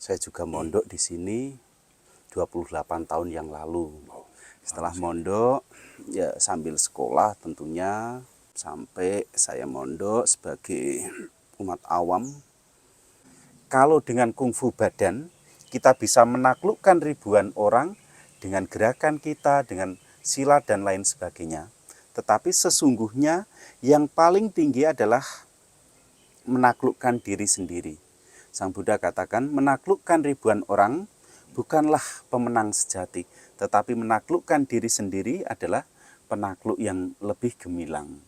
Saya juga mondok di sini 28 tahun yang lalu. Setelah mondok, ya sambil sekolah tentunya, sampai saya mondok sebagai umat awam. Kalau dengan kungfu badan, kita bisa menaklukkan ribuan orang dengan gerakan kita, dengan silat dan lain sebagainya. Tetapi sesungguhnya yang paling tinggi adalah menaklukkan diri sendiri. Sang Buddha katakan, menaklukkan ribuan orang bukanlah pemenang sejati, tetapi menaklukkan diri sendiri adalah penakluk yang lebih gemilang.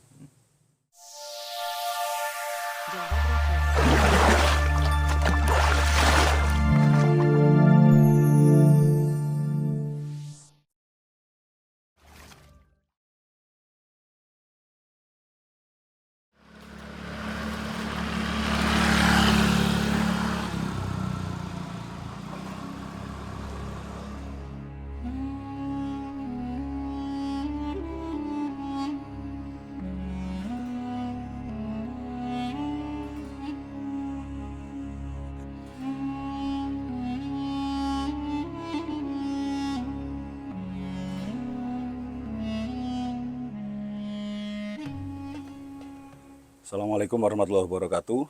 Assalamualaikum warahmatullahi wabarakatuh.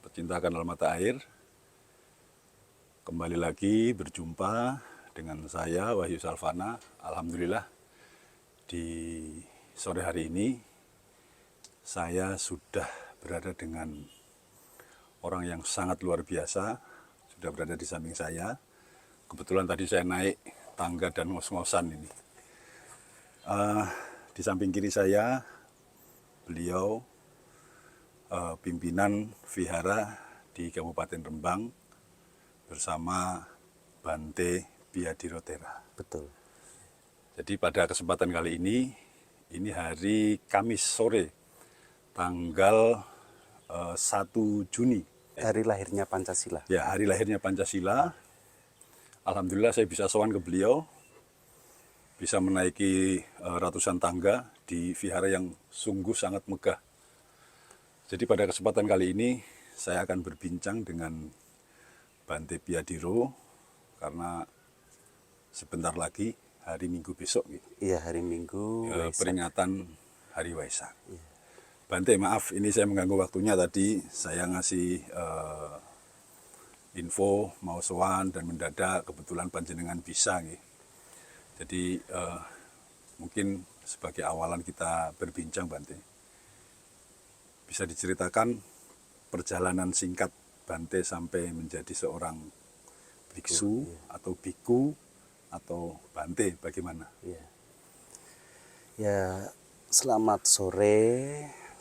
Pecinta kanal mata air, kembali lagi berjumpa dengan saya Wahyu Salvana. Alhamdulillah di sore hari ini saya sudah berada dengan orang yang sangat luar biasa, sudah berada di samping saya. Kebetulan tadi saya naik tangga dan ngos-ngosan ini. Di samping kiri saya beliau pimpinan vihara di Kabupaten Rembang bersama Bante Biadirotera. Betul. Jadi pada kesempatan kali ini hari Kamis sore, tanggal 1 Juni. Hari lahirnya Pancasila. Ya, hari lahirnya Pancasila. Alhamdulillah saya bisa sowan ke beliau, bisa menaiki ratusan tangga di vihara yang sungguh sangat megah. Jadi pada kesempatan kali ini saya akan berbincang dengan Bante Biadiro karena sebentar lagi hari Minggu besok Iya, hari Minggu peringatan Hari Waisak. Bante, maaf ini saya mengganggu waktunya tadi, saya ngasih info mau sowan dan mendadak kebetulan panjenengan bisa nih. Jadi mungkin sebagai awalan kita berbincang, Bante, bisa diceritakan perjalanan singkat Bante sampai menjadi seorang biksu atau biku atau Bante, bagaimana? Ya, selamat sore.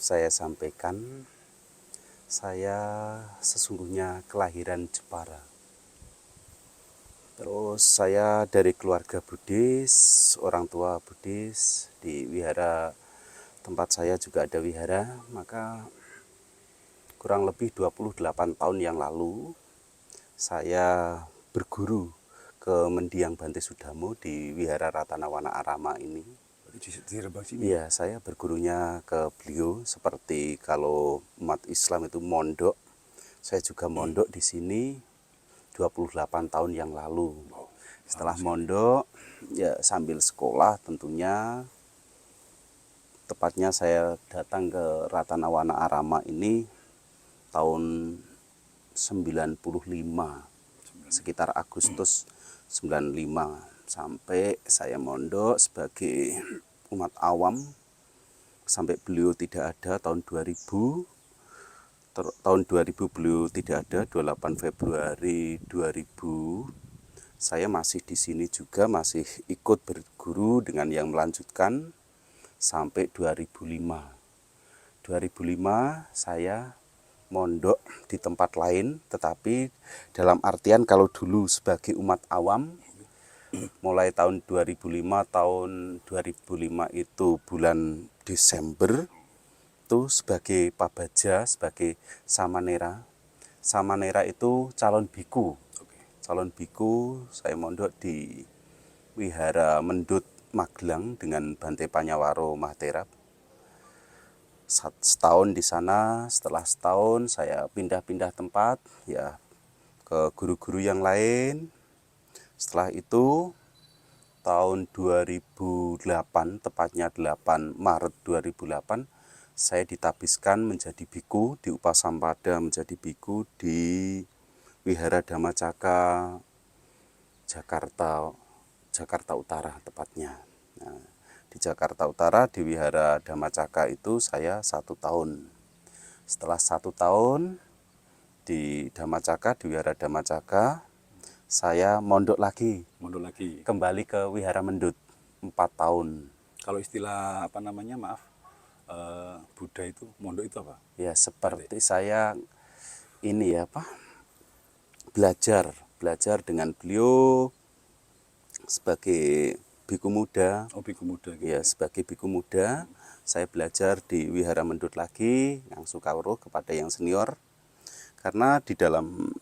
Saya sampaikan, saya sesungguhnya kelahiran Jepara. Terus saya dari keluarga Buddhis, orang tua Buddhis. Di wihara tempat saya juga ada wihara, maka kurang lebih 28 tahun yang lalu saya berguru ke mendiang Bante Sudamo di wihara Ratanawana Arama ini. Di Rembang sini? Iya, saya bergurunya ke beliau seperti kalau umat Islam itu mondok. Saya juga mondok di sini 28 tahun yang lalu. Setelah mondok, ya sambil sekolah tentunya. Tepatnya saya datang ke Ratanawana Arama ini tahun 95, sekitar Agustus 95, sampai saya mondok sebagai umat awam sampai beliau tidak ada tahun 2000. Tahun 2000 beliau tidak ada, 28 Februari 2000. Saya masih di sini juga, masih ikut berguru dengan yang melanjutkan sampai 2005. 2005 saya mondok di tempat lain, tetapi dalam artian kalau dulu sebagai umat awam, mulai tahun 2005 itu bulan Desember, itu sebagai pabaja, sebagai samanera. Samanera itu calon biku. Calon biku saya mondok di Wihara Mendut Magelang dengan Bante Panyawaro Mahathera. Setahun di sana, setelah setahun saya pindah-pindah tempat, ya ke guru-guru yang lain. Setelah itu tahun 2008, tepatnya 8 Maret 2008, saya ditabiskan menjadi biku di Upasampada, menjadi biku di Wihara Dhammacaka Jakarta, Jakarta Utara tepatnya. Nah, di Jakarta Utara di Wihara Dhammacaka itu saya 1 tahun. Setelah 1 tahun di Dhammacaka, di Wihara Dhammacaka, saya mondok lagi, Mondok lagi. kembali ke Wihara Mendut 4 tahun. Kalau istilah apa namanya, maaf, Buddha itu, mondok itu apa? Ya seperti saya ini ya apa, belajar dengan beliau sebagai biku muda. Oh, biku muda gitu. Ya sebagai biku muda, saya belajar di Wihara Mendut lagi, yang Sukawruh kepada yang senior. Karena di dalam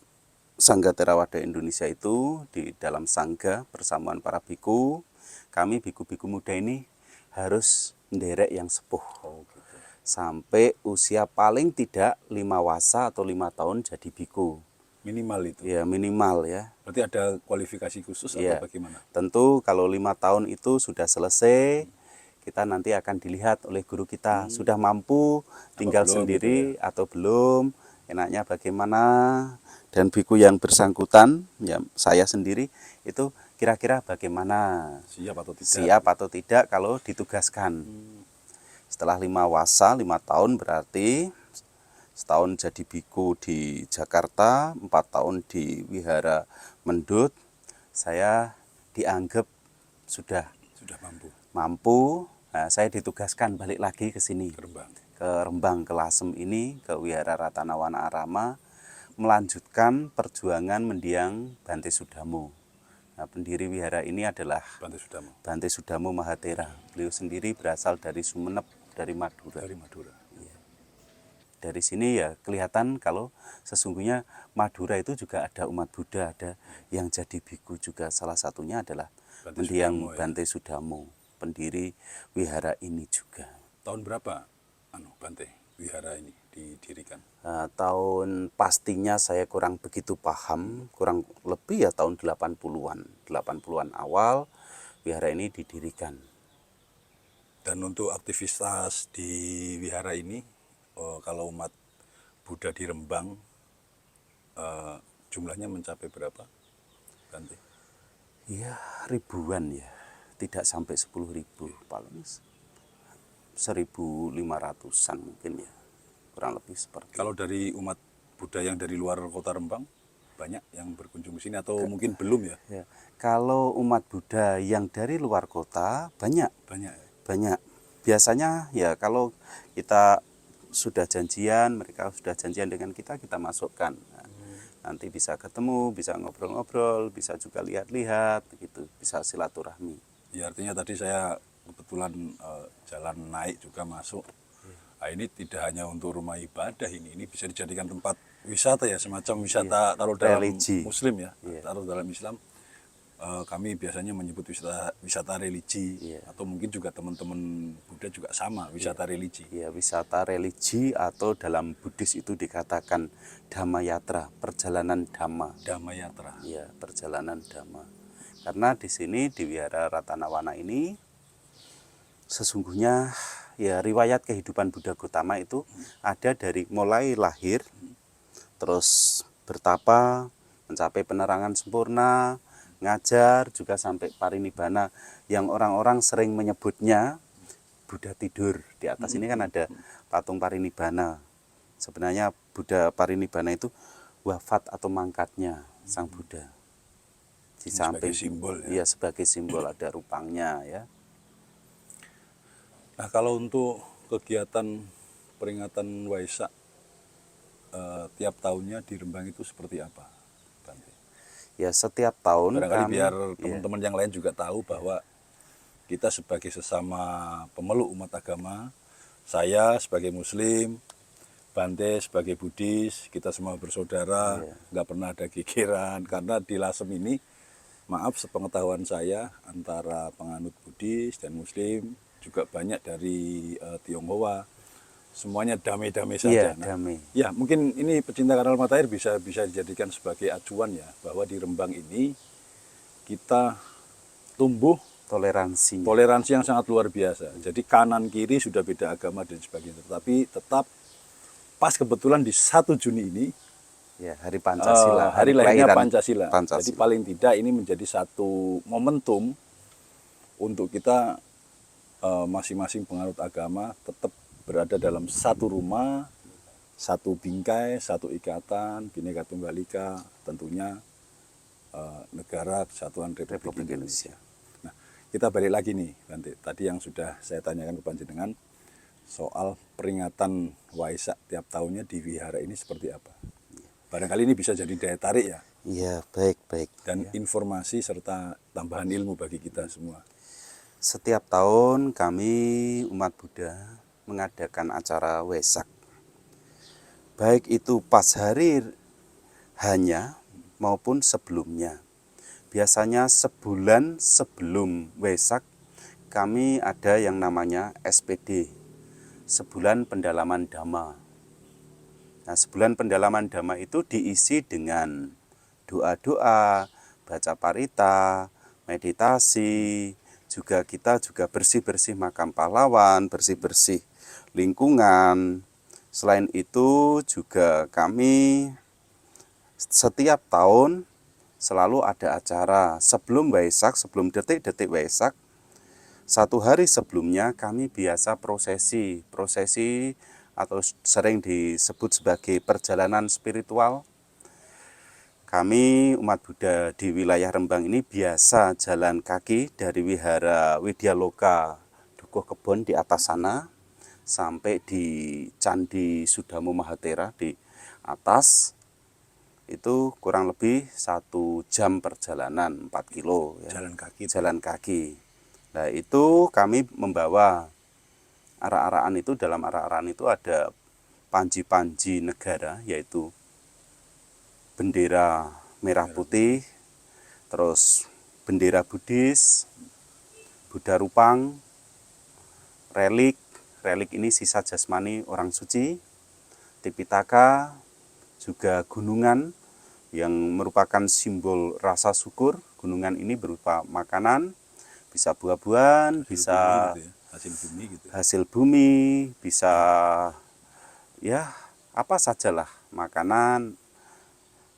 Sangga Theravada Indonesia itu, di dalam Sangga Persamuan Para Biku, kami biku-biku muda ini harus menderek yang sepuh. Oh, gitu. Sampai usia paling tidak 5 wasa atau 5 tahun jadi biku. Minimal itu. Ya minimal ya. Berarti ada kualifikasi khusus Ya. atau bagaimana? Tentu kalau 5 tahun itu sudah selesai, kita nanti akan dilihat oleh guru kita. Sudah mampu tinggal belum sendiri atau belum, enaknya bagaimana. Dan biku yang bersangkutan, ya saya sendiri, itu kira-kira bagaimana, Siap atau tidak? siap atau tidak kalau ditugaskan. Setelah 5 wasa, 5 tahun berarti setahun jadi biku di Jakarta, 4 tahun di Wihara Mendut, saya dianggap sudah Sudah mampu. mampu. Nah, saya ditugaskan balik lagi ke sini, Ke Rembang. ke Rembang, ke Lasem ini, ke Wihara Ratanawana Arama, melanjutkan perjuangan mendiang Bante Sudamo. Nah, pendiri wihara ini adalah Bante Sudamo. Bante Sudamo Mahatera. Beliau sendiri berasal dari Sumeneb, dari Madura. Dari Madura. Dari sini ya kelihatan kalau sesungguhnya Madura itu juga ada umat Buddha, ada yang jadi biku juga. Salah satunya adalah Bante mendiang Sudamo, ya. Bante Sudamo, pendiri wihara ini juga. Tahun berapa Bante wihara ini didirikan? Tahun pastinya saya kurang begitu paham, kurang lebih ya tahun 80-an. 80-an awal wihara ini didirikan. Dan untuk aktivitas di wihara ini, kalau umat Buddha di Rembang, jumlahnya mencapai berapa, Bante? Ya ribuan ya, tidak sampai 10.000, paling 1.500-an mungkin ya, kurang lebih seperti. Kalau dari umat Buddha yang dari luar kota Rembang, banyak yang berkunjung ke sini atau mungkin belum ya? Ya, kalau umat Buddha yang dari luar kota banyak. Banyak ya? Banyak. Biasanya ya kalau kita sudah janjian, mereka sudah janjian dengan kita masukkan. Nah, nanti bisa ketemu, bisa ngobrol-ngobrol, bisa juga lihat-lihat, gitu, bisa silaturahmi. Ya, artinya tadi saya kebetulan jalan naik juga masuk. Nah, ini tidak hanya untuk rumah ibadah, ini bisa dijadikan tempat wisata ya, semacam wisata kalau dalam Religi. Muslim ya, Iya. kalau dalam Islam kami biasanya menyebut wisata religi, Iya. atau mungkin juga teman-teman Buddha juga sama, wisata religi. Ya, wisata religi atau dalam Buddhis itu dikatakan Dhamma Yatra, perjalanan Dhamma. Dhamma Yatra. Ya, perjalanan Dhamma. Karena di sini di Wihara Ratanawana ini sesungguhnya ya riwayat kehidupan Buddha Gautama itu ada dari mulai lahir, terus bertapa, mencapai penerangan sempurna, ngajar, juga sampai parinibbana yang orang-orang sering menyebutnya Buddha tidur. Di atas ini kan ada patung parinibbana. Sebenarnya Buddha parinibbana itu wafat atau mangkatnya Sang Buddha. Di samping sebagai simbol ya. Iya, sebagai simbol ada rupangnya ya. Nah, kalau untuk kegiatan peringatan Waisak tiap tahunnya di Rembang itu seperti apa, Bante? Ya, setiap tahun Barangkali kami biar teman-teman yang lain juga tahu bahwa kita sebagai sesama pemeluk umat agama, saya sebagai Muslim, Bante sebagai Buddhis, kita semua bersaudara, nggak pernah ada gegeran. Karena di Lasem ini, maaf sepengetahuan saya, antara penganut Buddhis dan Muslim, juga banyak dari Tionghoa. semuanya damai-damai Iya, saja. Nah, damai. ya mungkin ini pecinta kanal mata air bisa dijadikan sebagai acuan ya, bahwa di Rembang ini kita tumbuh Toleransinya. toleransi yang sangat luar biasa. Jadi kanan kiri sudah beda agama dan sebagainya, tetapi tetap pas kebetulan di 1 Juni ini Ya, Hari Pancasila, hari hari lahirnya kelahiran Pancasila. Jadi Pancasila. paling tidak ini menjadi satu momentum untuk kita masing-masing penganut agama tetap berada dalam satu rumah, satu bingkai, satu ikatan, Bhinneka Tunggal Ika, tentunya negara Kesatuan Republik Indonesia. Nah, kita balik lagi nih, Bante. Tadi yang sudah saya tanyakan ke panjenengan soal peringatan Waisak tiap tahunnya di wihara ini seperti apa. Barangkali ini bisa jadi daya tarik ya, Iya, baik-baik. dan informasi serta tambahan ilmu bagi kita semua. Setiap tahun kami umat Buddha mengadakan acara Wesak. Baik itu pas hari hanya maupun sebelumnya. Biasanya sebulan sebelum Wesak kami ada yang namanya SPD, Sebulan Pendalaman Dhamma. Nah, sebulan pendalaman Dhamma itu diisi dengan doa-doa, baca parita, meditasi, juga kita juga bersih-bersih makam pahlawan, bersih-bersih lingkungan. Selain itu juga kami setiap tahun selalu ada acara sebelum Waisak, sebelum detik-detik Waisak. 1 hari sebelumnya kami biasa prosesi atau sering disebut sebagai perjalanan spiritual. Kami umat Buddha di wilayah Rembang ini biasa jalan kaki dari Wihara Widyaloka Dukuh Kebon di atas sana sampai di Candi Sudamu Mahatera di atas. Itu kurang lebih 1 jam perjalanan, 4 kilo ya. Jalan kaki. Nah, itu kami membawa arak-arakan itu, dalam arak-arakan itu ada panji-panji negara, yaitu bendera merah putih, terus bendera Buddhis, Buddha Rupang, relik ini sisa jasmani orang suci, Tipitaka, juga gunungan yang merupakan simbol rasa syukur. Gunungan ini berupa makanan, bisa buah-buahan, bisa hasil bumi, bisa ya apa sajalah makanan.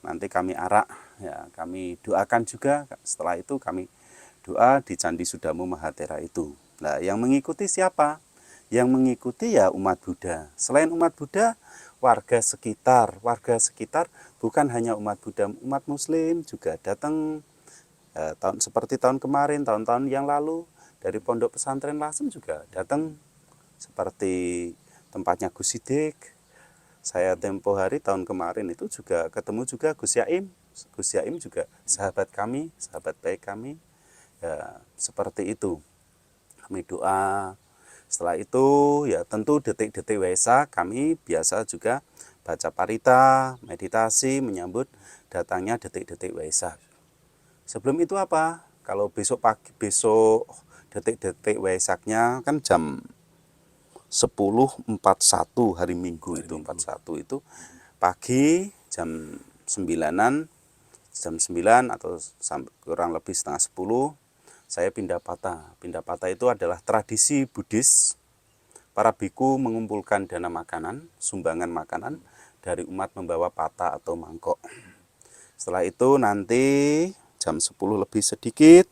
Nanti kami arak, ya kami doakan juga. Setelah itu kami doa di Candi Sudamu Mahatera itu. Nah, yang mengikuti siapa? Yang mengikuti ya umat Buddha. Selain umat Buddha, warga sekitar bukan hanya umat Buddha, umat Muslim juga datang. Seperti tahun kemarin, tahun-tahun yang lalu, dari Pondok Pesantren Lasem juga datang, seperti tempatnya Gus Sidik. Saya tempo hari tahun kemarin itu juga ketemu juga Gus Yaim. Gus Yaim juga sahabat kami, sahabat baik kami. Ya, seperti itu. Kami doa. Setelah itu ya tentu detik-detik Waisak kami biasa juga baca parita, meditasi menyambut datangnya detik-detik Waisak. Sebelum itu apa? Kalau besok detik-detik Waisaknya kan jam 10.41 hari Minggu itu 41 itu pagi jam 9-an, jam 9 atau kurang lebih setengah 10 saya pindah patah. Pindah patah itu adalah tradisi Buddhis. Para biku mengumpulkan dana makanan, sumbangan makanan dari umat membawa patah atau mangkok. Setelah itu nanti jam 10 lebih sedikit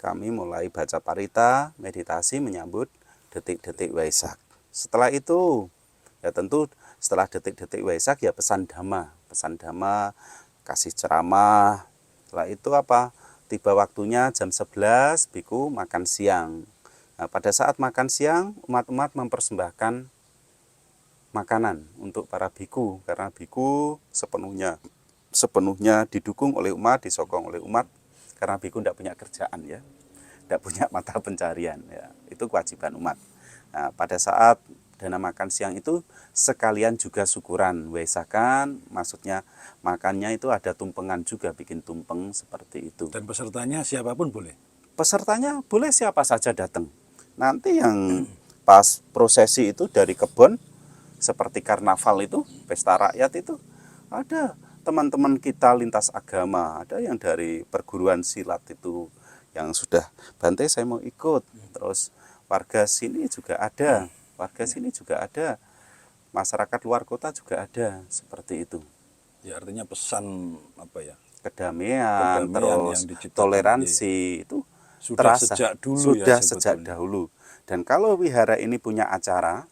kami mulai baca parita, meditasi menyambut detik-detik Waisak. Setelah itu ya tentu setelah detik-detik Waisak ya pesan dhamma, kasih ceramah. Setelah itu apa? Tiba waktunya jam 11 biku makan siang. Nah, pada saat makan siang umat-umat mempersembahkan makanan untuk para biku, karena biku sepenuhnya didukung oleh umat, disokong oleh umat, karena biku tidak punya kerjaan ya, tidak punya mata pencarian ya, itu kewajiban umat. Nah, pada saat dana makan siang itu sekalian juga syukuran Waisakan, maksudnya makannya itu ada tumpengan juga, bikin tumpeng seperti itu. Dan pesertanya siapapun boleh? Pesertanya boleh siapa saja datang. Nanti yang pas prosesi itu dari kebun seperti karnaval itu, pesta rakyat itu, ada teman-teman kita lintas agama, ada yang dari perguruan silat itu yang sudah, Bante saya mau ikut, terus warga sini juga ada, masyarakat luar kota juga ada, seperti itu. Ya artinya pesan apa ya? Kedamaian, terus yang diciptakan, toleransi itu sudah terasa sejak dulu sudah ya sejak sebetulnya. dahulu. Dan kalau wihara ini punya acara,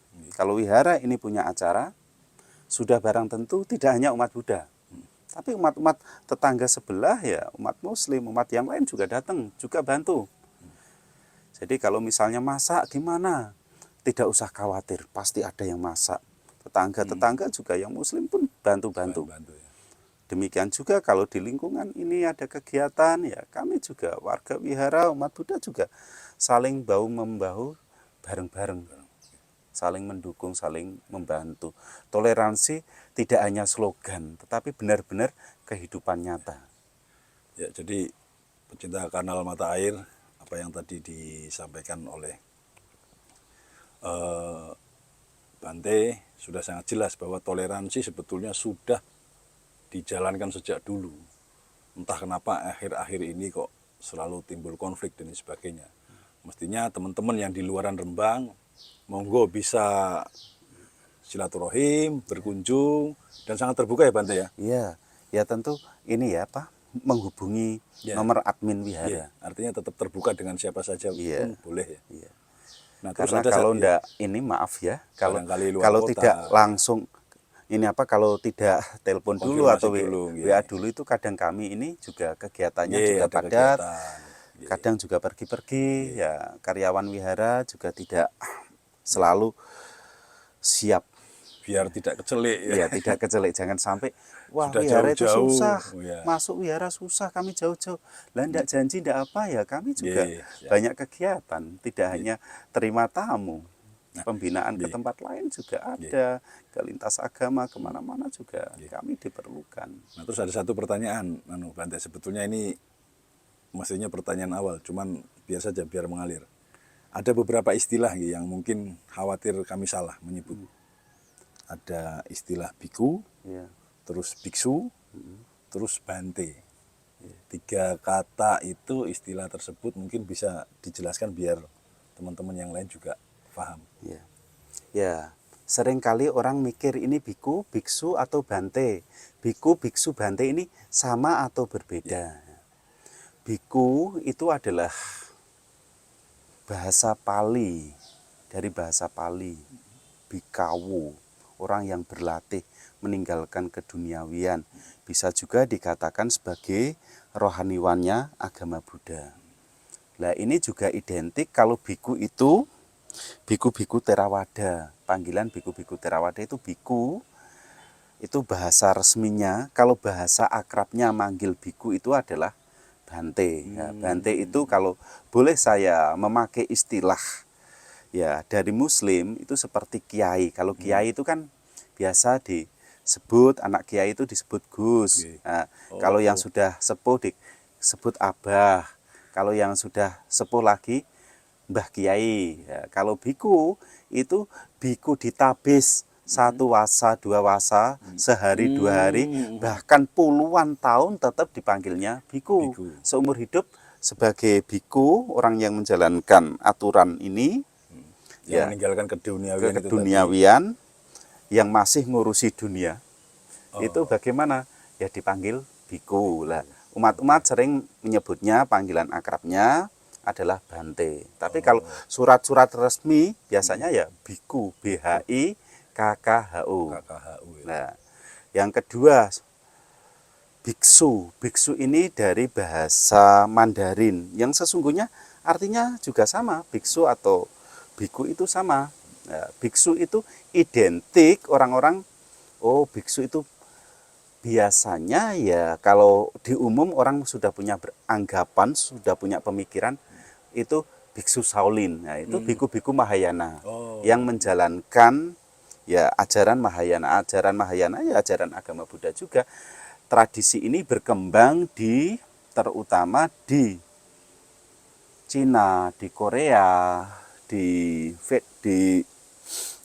sudah barang tentu tidak hanya umat Buddha, tapi umat-umat tetangga sebelah ya, umat Muslim, umat yang lain juga datang, juga bantu. Jadi kalau misalnya masak gimana? Tidak usah khawatir, pasti ada yang masak. Tetangga-tetangga juga yang Muslim pun bantu-bantu. Bantu ya. Demikian juga kalau di lingkungan ini ada kegiatan, ya kami juga warga wihara umat Buddha juga saling bahu-membahu bareng-bareng. Saling mendukung, saling membantu. Toleransi tidak hanya slogan, tetapi benar-benar kehidupan nyata. Ya, jadi pecinta kanal mata air, apa yang tadi disampaikan oleh Bante sudah sangat jelas bahwa toleransi sebetulnya sudah dijalankan sejak dulu. Entah kenapa akhir-akhir ini kok selalu timbul konflik dan sebagainya. Mestinya teman-teman yang di luaran Rembang, monggo bisa silaturahim, berkunjung, dan sangat terbuka ya Bante ya? Iya, ya tentu ini ya Pak, menghubungi nomor admin wihara. Iya, artinya tetap terbuka dengan siapa saja pun boleh ya. Iya. Nah, terus Karena ada kalau enggak ini maaf ya, barangkali luar kalau kota. tidak langsung ini apa, kalau tidak telepon dulu Konfirmasi atau dulu, WA dulu itu kadang kami ini juga kegiatannya juga ada padat, kegiatan. kadang juga pergi-pergi, ya karyawan wihara juga tidak selalu siap. Biar tidak kecelik ya. Ya tidak kecelik, jangan sampai wah Sudah wihara itu jauh-jauh. susah, Ya. masuk wihara susah, kami jauh-jauh. Lah enggak janji enggak apa ya, kami juga Ya. banyak kegiatan, tidak hanya terima tamu. Nah, Pembinaan ke tempat lain juga ada, ke lintas agama kemana-mana juga kami diperlukan. Nah, terus ada satu pertanyaan, Bante, sebetulnya ini mestinya pertanyaan awal, cuman biasa saja biar mengalir. Ada beberapa istilah yang mungkin khawatir kami salah menyebut. Ada istilah biku, terus biksu, terus bante. 3 kata itu, istilah tersebut mungkin bisa dijelaskan biar teman-teman yang lain juga paham. Ya, seringkali orang mikir ini biku, biksu atau bante. Biku, biksu, bante ini sama atau berbeda. Biku itu adalah bahasa Pali, dari bahasa Pali. Bikawu, orang yang berlatih meninggalkan keduniawian. Bisa juga dikatakan sebagai rohaniwannya agama Buddha. Nah ini juga identik kalau biku itu biku-biku Theravada. Panggilan biku-biku Theravada itu biku, itu bahasa resminya. Kalau bahasa akrabnya manggil biku itu adalah bante. Ya, bante itu kalau boleh saya memakai istilah ya dari Muslim itu seperti kiai. Kalau kiai itu kan biasa disebut, anak kiai itu disebut Gus. Nah, kalau yang sudah sepuh disebut abah. Kalau yang sudah sepuh lagi Mbah Kiai. Ya, kalau biku itu biku ditabis 1 wasa, 2 wasa, sehari 2 hari, bahkan puluhan tahun tetap dipanggilnya biku. Seumur hidup sebagai biku, orang yang menjalankan aturan ini, yang meninggalkan keduniawian, keduniawian yang masih ngurusi dunia, itu bagaimana? Ya dipanggil biku lah. Umat-umat sering menyebutnya, panggilan akrabnya adalah bante. Tapi kalau surat-surat resmi biasanya ya biku, BHI KKHU. Nah, yang kedua biksu. Biksu ini dari bahasa Mandarin yang sesungguhnya artinya juga sama. Biksu atau biku itu sama. Nah, biksu itu identik orang-orang, oh biksu itu biasanya ya kalau di umum orang sudah punya anggapan, sudah punya pemikiran itu biksu Shaolin. Nah, itu biku-biku Mahayana yang menjalankan ya ajaran Mahayana. Ajaran Mahayana ya ajaran agama Buddha juga. Tradisi ini berkembang terutama di Cina, di Korea, di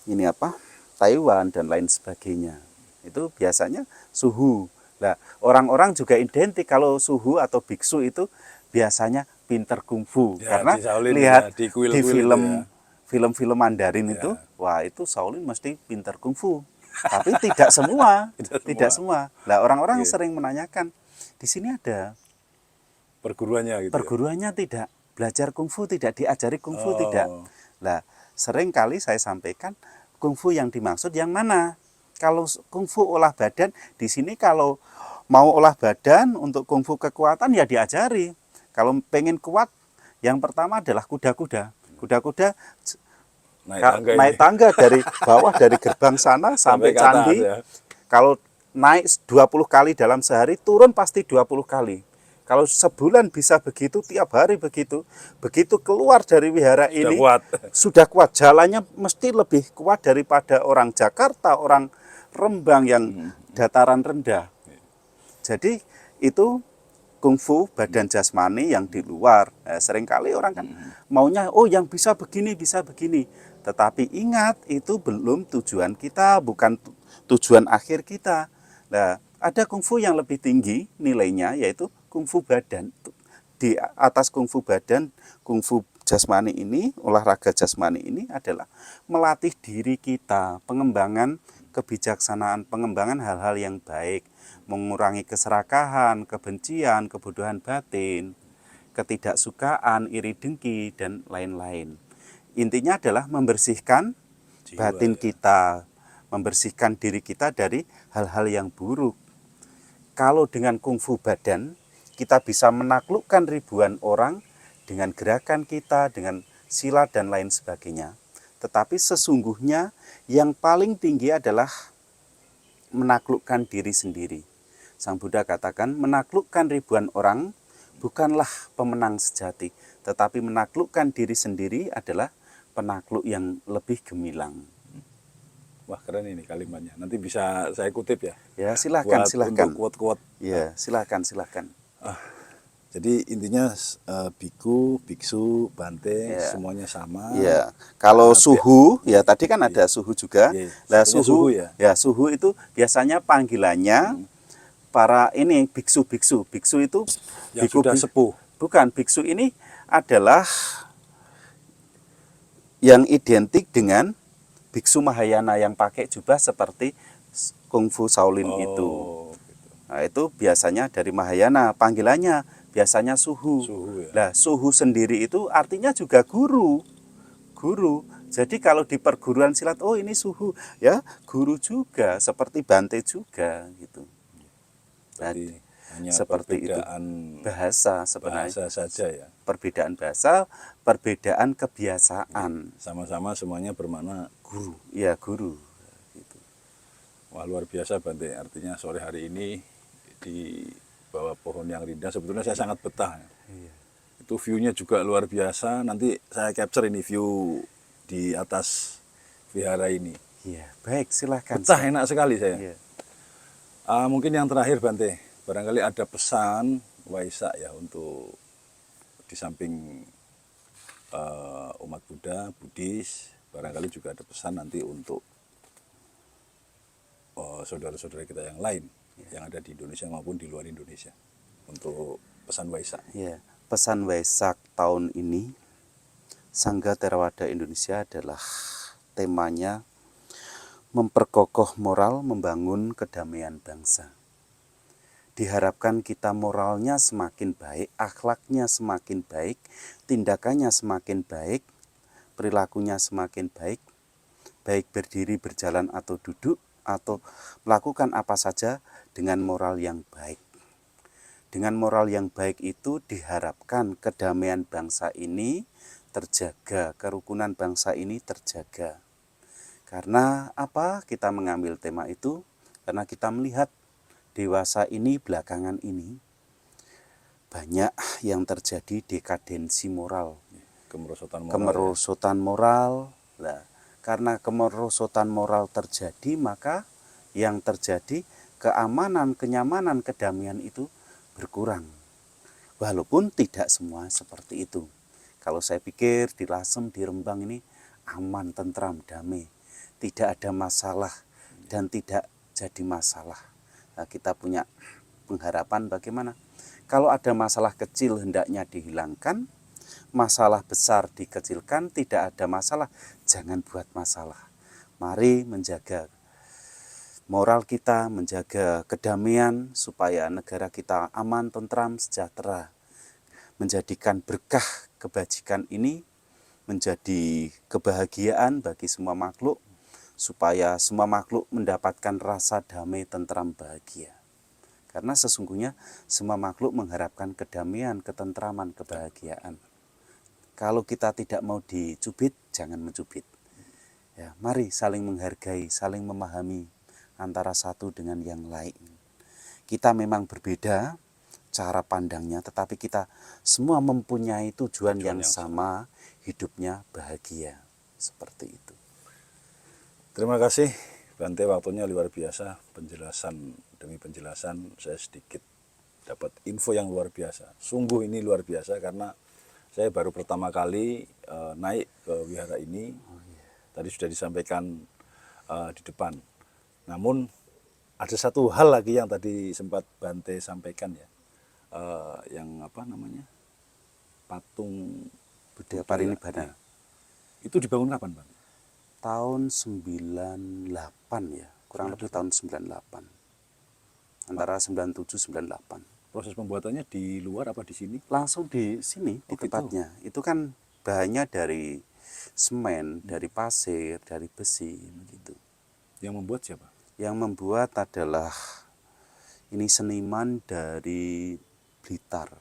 ini apa? Taiwan dan lain sebagainya. Itu biasanya suhu. Nah, orang-orang juga identik kalau suhu atau biksu itu biasanya pinter kungfu Ya, karena di Shaolin lihat ya, di di kuil-kuil itu ya. film-film Mandarin itu, Ya. wah itu Shaolin mesti pinter kungfu. Tapi tidak semua, Tidak tidak semua. semua. Nah, orang-orang Oke. sering menanyakan, di sini ada Perguruannya gitu ya. perguruannya tidak, belajar kungfu tidak, diajari kungfu tidak. Oh, Nah, sering kali saya sampaikan kungfu yang dimaksud yang mana? Kalau kungfu olah badan, di sini kalau mau olah badan untuk kungfu kekuatan ya diajari. Kalau pengen kuat, yang pertama adalah kuda-kuda. Kuda-kuda naik tangga ini naik tangga dari bawah dari gerbang sana sampai sampai ke atas candi. ya. Kalau naik 20 kali dalam sehari, turun pasti 20 kali. Kalau sebulan bisa begitu, tiap hari begitu. Begitu keluar dari wihara Sudah ini, kuat. sudah kuat. Jalannya mesti lebih kuat daripada orang Jakarta, orang Rembang yang dataran rendah. Jadi itu kungfu badan jasmani yang di luar. Seringkali orang kan maunya, oh yang bisa begini, bisa begini. Tetapi ingat, itu belum tujuan kita, bukan tujuan akhir kita. Nah, ada kungfu yang lebih tinggi nilainya, yaitu kungfu badan. Di atas kungfu badan, kungfu jasmani ini, olahraga jasmani ini adalah melatih diri kita, pengembangan kebijaksanaan, pengembangan hal-hal yang baik, mengurangi keserakahan, kebencian, kebodohan batin, ketidaksukaan, iri dengki, dan lain-lain. Intinya adalah membersihkan Jiwa, batin ya. kita, membersihkan diri kita dari hal-hal yang buruk. Kalau dengan kungfu badan, kita bisa menaklukkan ribuan orang dengan gerakan kita, dengan silat dan lain sebagainya. Tetapi sesungguhnya yang paling tinggi adalah menaklukkan diri sendiri. Sang Buddha katakan, menaklukkan ribuan orang bukanlah pemenang sejati, tetapi menaklukkan diri sendiri adalah penakluk yang lebih gemilang. Wah, keren ini kalimatnya. Nanti bisa saya kutip ya. Ya, silakan, Buat silakan. untuk quote-quote. Ya, silakan, silakan. Jadi intinya biku, biksu, bante Ya. semuanya sama. Ya, kalau Tapi- suhu, ya tadi kan ada suhu juga. Iya, Nah, satunya suhu, suhu ya. ya suhu itu biasanya panggilannya para ini biksu-biksu. Biksu itu Yang sudah sepuh. Bukan, biksu ini adalah yang identik dengan biksu Mahayana yang pakai jubah seperti kungfu Shaolin itu. Oh, gitu. Nah, itu biasanya dari Mahayana, panggilannya biasanya suhu. Suhu ya. Nah, suhu sendiri itu artinya juga guru. Guru. Jadi kalau di perguruan silat, oh ini suhu, ya guru juga, seperti Bante juga gitu. Nah, Berarti hanya seperti itu. perbedaan Bahasa sebenarnya. bahasa saja ya. Perbedaan bahasa, perbedaan kebiasaan. Sama-sama semuanya bermakna Guru, ya guru. Gitu. wah luar biasa Bante. Artinya sore hari ini di bawah pohon yang rindang sebetulnya saya sangat betah. Iya. Itu view-nya juga luar biasa. Nanti saya capture ini view di atas vihara ini. Iya, baik silahkan. Betah enak sekali saya. Iya. Mungkin yang terakhir Bante, barangkali ada pesan Waisak ya untuk di samping umat Buddha, Buddhis, barangkali juga ada pesan nanti untuk saudara-saudara kita yang lain yang ada di Indonesia maupun di luar Indonesia untuk pesan Waisak. Ya, pesan Waisak tahun ini Sangga Theravada Indonesia adalah temanya memperkokoh moral, membangun kedamaian bangsa. Diharapkan kita moralnya semakin baik, akhlaknya semakin baik, tindakannya semakin baik, perilakunya semakin baik, baik berdiri, berjalan atau duduk, atau melakukan apa saja dengan moral yang baik. Dengan moral yang baik itu diharapkan kedamaian bangsa ini terjaga, kerukunan bangsa ini terjaga. Karena apa kita mengambil tema itu? Karena kita melihat dewasa ini belakangan ini banyak yang terjadi dekadensi moral. Kemerosotan moral. Kemerosotan moral. Nah, karena kemerosotan moral terjadi, maka yang terjadi keamanan, kenyamanan, kedamaian itu berkurang. Walaupun tidak semua seperti itu. Kalau saya pikir di Lasem, di Rembang ini aman, tentram, damai. tidak ada masalah dan tidak jadi masalah. Nah, kita punya pengharapan bagaimana? Kalau ada masalah kecil hendaknya dihilangkan, masalah besar dikecilkan, tidak ada masalah, jangan buat masalah. Mari menjaga moral kita, menjaga kedamaian supaya negara kita aman, tentram, sejahtera. Menjadikan berkah kebajikan ini menjadi kebahagiaan bagi semua makhluk, supaya semua makhluk mendapatkan rasa damai, tentram, bahagia. Karena sesungguhnya semua makhluk mengharapkan kedamaian, ketentraman, kebahagiaan. Kalau kita tidak mau dicubit, jangan mencubit. Ya, mari saling menghargai, saling memahami antara satu dengan yang lain. Kita memang berbeda cara pandangnya, tetapi kita semua mempunyai tujuan yang sama, hidupnya bahagia. Seperti itu. Terima kasih Bante, waktunya luar biasa, penjelasan demi penjelasan saya sedikit dapat info yang luar biasa. Sungguh ini luar biasa karena saya baru pertama kali naik ke wihara ini. Tadi sudah disampaikan di depan. Namun ada satu hal lagi yang tadi sempat Bante sampaikan ya, yang apa namanya, patung Budaya Parinibbana. Itu dibangun kapan, Bang? Tahun 98 ya, kurang lebih tahun 98. Antara 97-98. Proses pembuatannya di luar apa di sini? Langsung di sini, di gitu. tempatnya. Itu kan bahannya dari semen, dari pasir, dari besi, begitu. Yang membuat siapa? Yang membuat adalah ini seniman dari Blitar.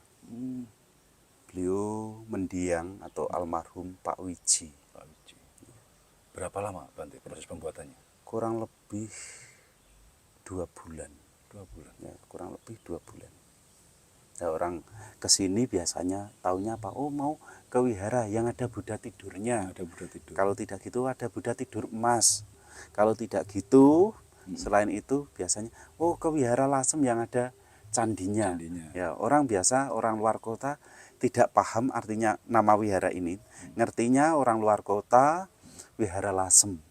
Beliau mendiang atau almarhum Pak Wiji. Pak Wiji. Berapa lama Bante proses pembuatannya? Kurang lebih 2 bulan. 2 bulan. Ya, kurang lebih 2 bulan. Nah, orang kesini biasanya taunya apa? Oh, mau ke wihara yang ada Buddha tidurnya. Ada Buddha tidur. Kalau tidak gitu ada Buddha tidur emas. Kalau tidak gitu, selain itu biasanya oh ke wihara Lasem yang ada candinya. Ya, orang biasa, orang luar kota tidak paham artinya nama wihara ini. Ngertinya orang luar kota wihara Lasem.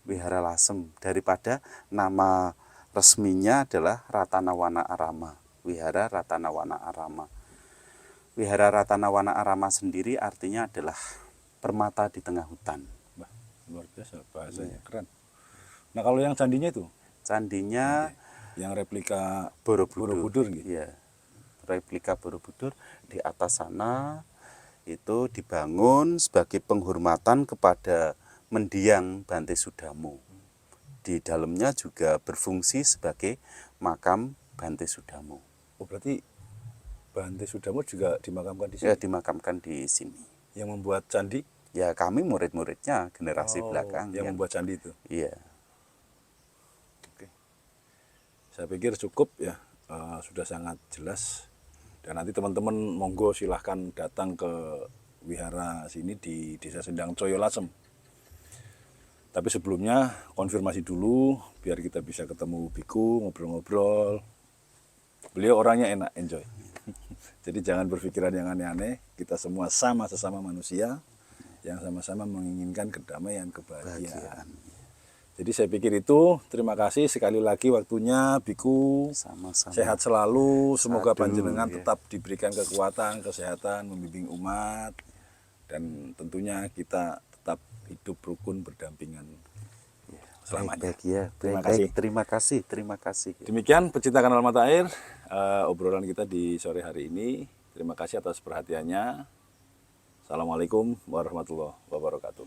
Wihara Lasem daripada nama resminya adalah Ratanawana Arama. Wihara Ratanawana Arama. Wihara Ratanawana Arama sendiri artinya adalah permata di tengah hutan. Bah, luar biasa bahasanya, keren. Nah, kalau yang candinya itu? Candinya yang replika Borobudur gitu. Iya. Replika Borobudur di atas sana itu dibangun sebagai penghormatan kepada mendiang Bante Sudamo. Di dalamnya juga berfungsi sebagai makam Bante Sudamo. Oh, berarti Bante Sudamo juga dimakamkan di sini? Ya, dimakamkan di sini. Yang membuat candi? Ya, kami murid-muridnya generasi belakang. Yang membuat candi itu? Iya. Oke. Saya pikir cukup ya, sudah sangat jelas. Dan nanti teman-teman monggo silahkan datang ke wihara sini di Desa Sendang Coyo Lasem. Tapi sebelumnya konfirmasi dulu biar kita bisa ketemu biku, ngobrol-ngobrol. Beliau orangnya enak, enjoy. Jadi jangan berpikiran yang aneh-aneh. Kita semua sama sesama manusia yang sama-sama menginginkan kedamaian, kebahagiaan. Jadi saya pikir itu. Terima kasih sekali lagi waktunya biku. Sama-sama. Sehat selalu. Semoga panjenengan tetap diberikan kekuatan, kesehatan, membimbing umat. Dan tentunya kita tetap hidup rukun berdampingan selamanya. Baik, ya. Terima kasih. Demikian pecinta Kanal Mata Air, obrolan kita di sore hari ini. Terima kasih atas perhatiannya. Assalamualaikum warahmatullahi wabarakatuh.